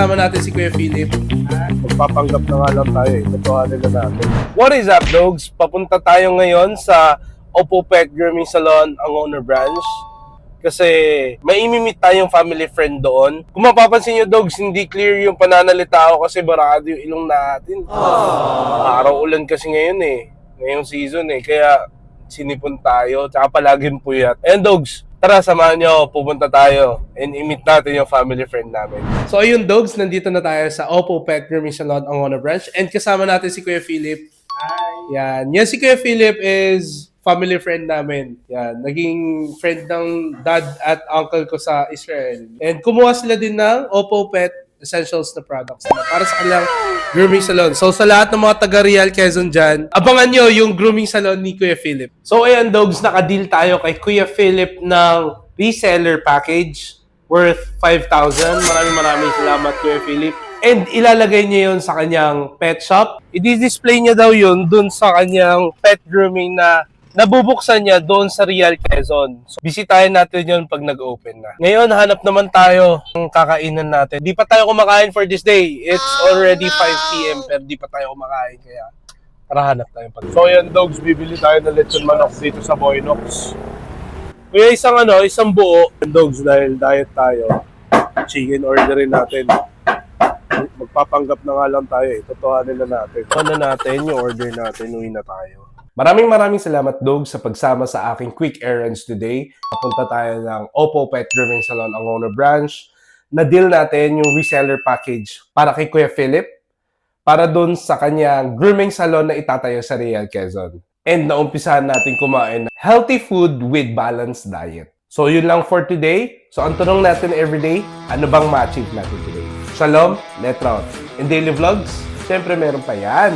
kasama natin si Kuya Philip. Magpapanggap na nga lang tayo eh. Totohanin na natin. What is up, dogs? Papunta tayo ngayon sa Oppo Pet Grooming Salon, ang owner branch. Kasi may imimit tayong family friend doon. Kung mapapansin nyo, dogs, hindi clear yung pananalita ko kasi barado yung ilong natin. Araw ulan kasi ngayon eh. Ngayong season eh. Kaya sinipon tayo. Tsaka palaging puyat. And dogs, tara, samahan nyo. Pupunta tayo and i-meet natin yung family friend namin. So ayun, dogs, nandito na tayo sa Oppo Pet Grooming Salon, ang owner branch. And kasama natin si Kuya Philip. Hi! Yan. Yan si Kuya Philip is family friend namin. Yan. Naging friend ng dad at uncle ko sa Israel. And kumuha sila din ng Oppo Pet Essentials na products para sa kanilang grooming salon. So sa lahat ng mga taga Real Quezon dyan, abangan nyo yung grooming salon ni Kuya Philip. So ayan, dogs, naka-deal tayo kay Kuya Philip ng reseller package worth 5,000. Maraming salamat, Kuya Philip. And ilalagay niya yun sa kanyang pet shop. I-display niya daw yun dun sa kanyang pet grooming na nabubuksan niya doon sa Real Quezon. So, bisitahin natin yun pag nag-open na. Ngayon, hanap naman tayo ng kakainan natin. Di pa tayo kumakain for this day. It's already 5 p.m. pero di pa tayo kumakain. Kaya, tara hanap tayo pag. So yan dogs, bibili tayo ng lechon manok dito sa Boynox. Kuya, isang buo. Dogs, dahil diet tayo, chicken orderin natin. Magpapanggap na nga lang tayo eh. Totohanin na natin. Ano natin, yung order natin, uwi na tayo. Maraming salamat, Dog, sa pagsama sa aking quick errands today. Papunta tayo ng Oppo Pet Grooming Salon, ang owner branch. Na-deal natin yung reseller package para kay Kuya Philip para dun sa kanyang grooming salon na itatayo sa Real Quezon. And naumpisahan natin kumain ng healthy food with balanced diet. So yun lang for today. So ang tanong natin everyday, ano bang ma-achieve natin today? Shalom, Letrout. In daily vlogs, syempre meron pa yan.